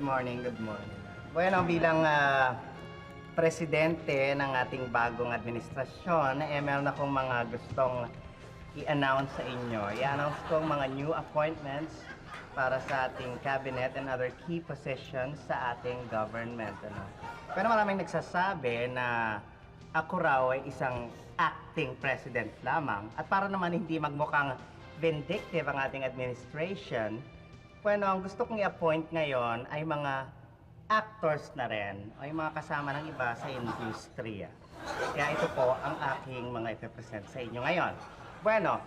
morning, good morning. Bueno, bilang presidente ng ating bagong administrasyon, meron akong mga gustong i-announce sa inyo. I-announce ko ang mga new appointments para sa ating cabinet and other key positions sa ating government. Pero maraming nagsasabi na ako raw ay isang acting president lamang. At para naman hindi magmukhang vindictive ang ating administration, bueno, ang gusto kong i-appoint ngayon ay mga actors na rin o yung mga kasama ng iba sa industriya. Kaya ito po ang aking mga ipipresent sa inyo ngayon. Bueno,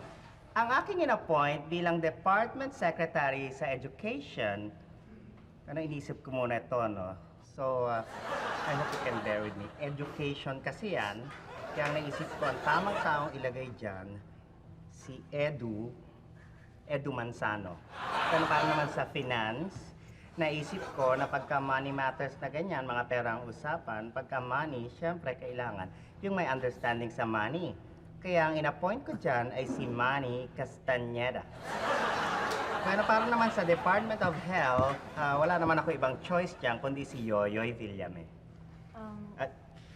ang aking in-appoint bilang Department Secretary sa Education, inisip ko muna ito, no? So, I hope you can bear with me. Education kasi yan, kaya ang naisip ko, ang tamang taong ilagay dyan, si Edu Manzano. Pero para naman sa finance, naisip ko na pagka money matters na ganyan, mga perang usapan, pagka money, syempre kailangan yung may understanding sa money. Kaya ang in-appoint ko dyan ay si Manny Castañeda. Pero para naman sa Department of Health, wala naman ako ibang choice dyan kundi si Yoyoy Villame.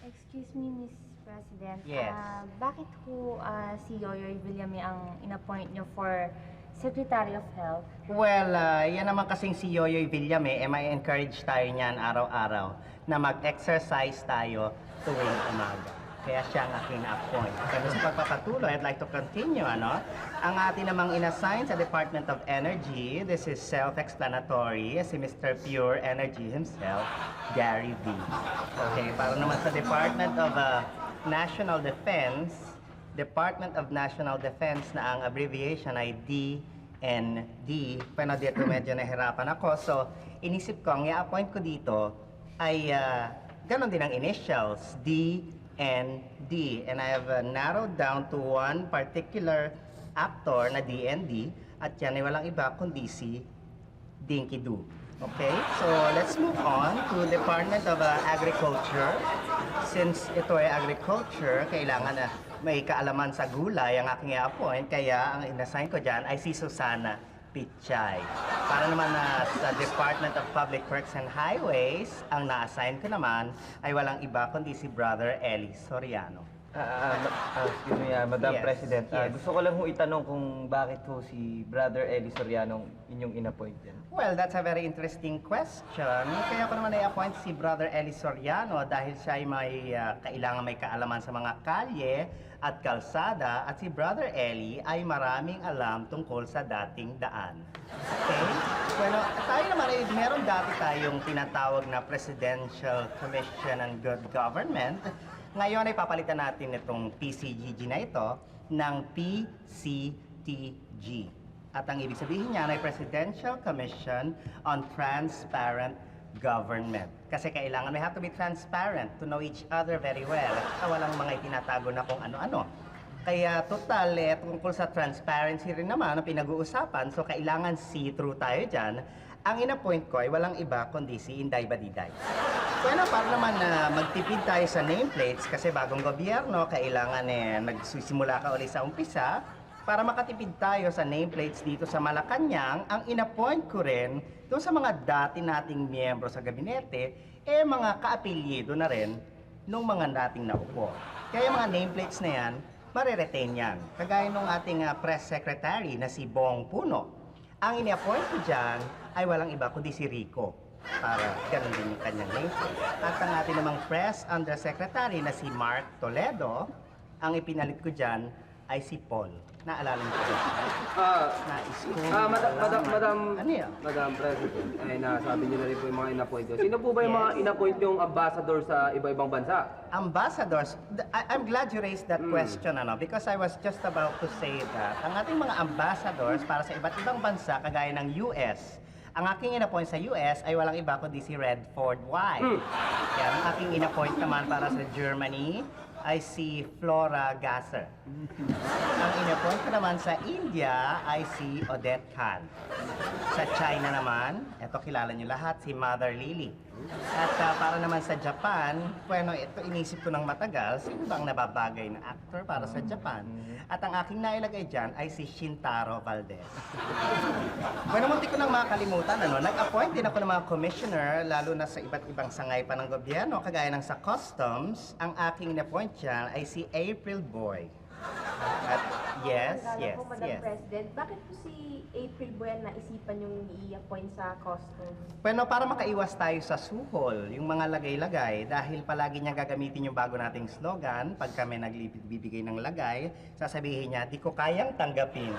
Excuse me, Miss President. Yes. Bakit ho si Yoyoy Villame ang in-appoint nyo for Secretary of Health? Well, yan naman kasing si Yoyoy Villame, may encourage tayo niyan araw-araw na mag-exercise tayo tuwing umaga. Kaya siya ang aking appoint. Pero sa pagpapatuloy, I'd like to continue, Ang ating namang inassign sa Department of Energy, this is self-explanatory, si Mr. Pure Energy himself, Gary V. Okay, para naman sa Department of National Defense na ang abbreviation ay DND. Pero dito medyo nahirapan ako. So, inisip ko, ang i-appoint ko dito ay ganon din ang initials, D and D. And I have narrowed down to one particular actor na DND at yan ay walang iba kundi si Dinky Doo. Okay, so let's move on to Department of Agriculture. Since ito ay agriculture, kailangan na may kaalaman sa gulay ang aking i-appoint, kaya ang inassign ko dyan ay si Susana Pichay. Para naman sa Department of Public Works and Highways, ang na-assign ko naman ay walang iba kundi si Brother Eli Soriano. Excuse me, Madam Yes, President. yes. Gusto ko lang ho itanong kung bakit ho si Brother Eli Soriano inyong in-appoint yan. Well, that's a very interesting question. Kaya ko naman i-appoint si Brother Eli Soriano dahil siya ay kailangan may kaalaman sa mga kalye at kalsada at si Brother Eli ay maraming alam tungkol sa dating daan. Okay? Bueno, tayo naman ay meron dati tayong tinatawag na Presidential Commission on Good Government. Ngayon ay papalitan natin itong PCGG na ito ng PCTG. At ang ibig sabihin niya ay Presidential Commission on Transparent Government. Kasi kailangan, we have to be transparent to know each other very well. At walang mga itinatago na kung ano-ano. Kaya total, tungkol sa transparency rin naman ang pinag-uusapan. So kailangan see-through tayo dyan. Ang in-appoint ko ay walang iba kundi si Inday Badiday. Bueno, para naman magtipid tayo sa nameplates kasi bagong gobyerno, kailangan nagsisimula ka ulit sa umpisa. Para makatipid tayo sa nameplates dito sa Malacanang, ang in-appoint ko rin doon sa mga dati nating miyembro sa gabinete, mga kaapelyido na rin nung mga dating naupo. Kaya yung mga nameplates na yan, mariretain yan. Kagaya nung ating press secretary na si Bong Puno. Ang in-appoint ko dyan ay walang iba kundi si Rico. Para ganun din yung kanyang nameplate. At ang ating namang press undersecretary na si Mark Toledo, ang ipinalit ko dyan ay si Paul. Naalala niyo ko dyan? Ano yan? Madam President, ay nasabi niyo na rin po yung mga in-appoint ko. Sino po ba yung mga in-appoint yung ambassador sa iba-ibang bansa? Ambassadors, I'm glad you raised that question, because I was just about to say that. Ang ating mga ambassadors para sa iba't ibang bansa, kagaya ng US, ang aking in-appoint sa US ay walang iba kundi si Redford White. Kaya ang aking in-appoint naman para sa Germany, ay si Flora Gasser. Ang in-appoint ko naman sa India ay si Odette Khan. Sa China naman, eto kilala niyo lahat, si Mother Lily. At para naman sa Japan, bueno, ito inisip ko ng matagal, sino bang nababagay na actor para sa Japan? At ang aking nailagay dyan ay si Shintaro Valdez. Bueno, munti ko nang makalimutan, ano? Nag-appoint din ako ng mga commissioner, lalo na sa iba't ibang sangay pa ng gobyerno, kagaya ng sa customs. Ang aking in-appoint dyan ay si April Boy. At yes, Naalala ko, Madam yes. President, bakit po si April Buel na isipan yung i-appoint sa customs? Bueno, para makaiwas tayo sa suhol, yung mga lagay-lagay, dahil palagi niya gagamitin yung bago nating slogan, pag kami nagbibigay ng lagay, sasabihin niya, di ko kayang tanggapin.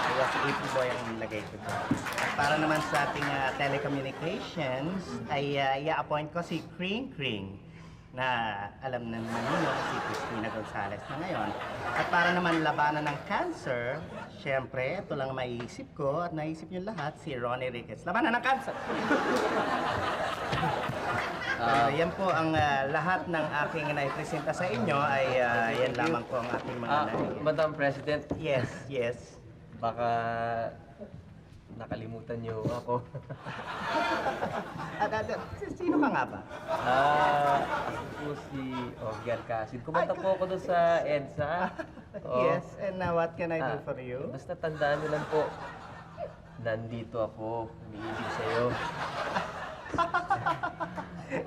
Kaya si April Boy ang nilagay ko dyan. At para naman sa ating telecommunications, ay i-appoint ko si Kring Kring, na alam na naman ninyo si Cristina Gonzalez na ngayon. At para naman labanan ng cancer, syempre, ito lang maiisip ko at naisip niyo lahat, si Ronnie Ricketts. Labanan ng cancer! Yan po ang lahat ng aking naipresenta sa inyo ay yan lamang po ang aking mga Madam President, Yes, yes. baka nakalimutan niyo ako. Sino ka nga ba? Ako po si Ogier Casid. Kumanta po ako doon sa EDSA. Oo. Yes, and what can I do for you? Basta tandaan niyo lang po, nandito ako, umiibig sa'yo.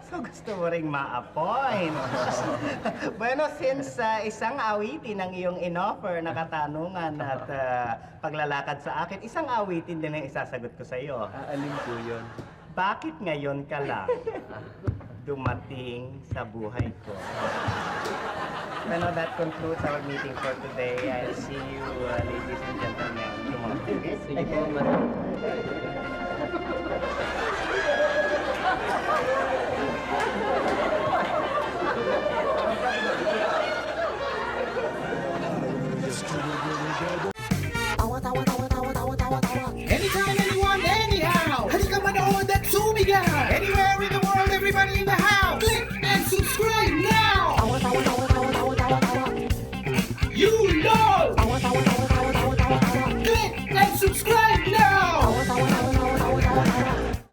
So gusto mo ring ma-appoint. Bueno, since isang awitin ang iyong inoffer na katanungan at paglalakad sa akin, isang awitin din ang isasagot ko sa iyo. Alin po yun? Bakit ngayon ka lang dumating sa buhay ko? Bueno, that concludes our meeting for today. I'll see you, ladies and gentlemen, tomorrow. Okay? Sige po, Madam.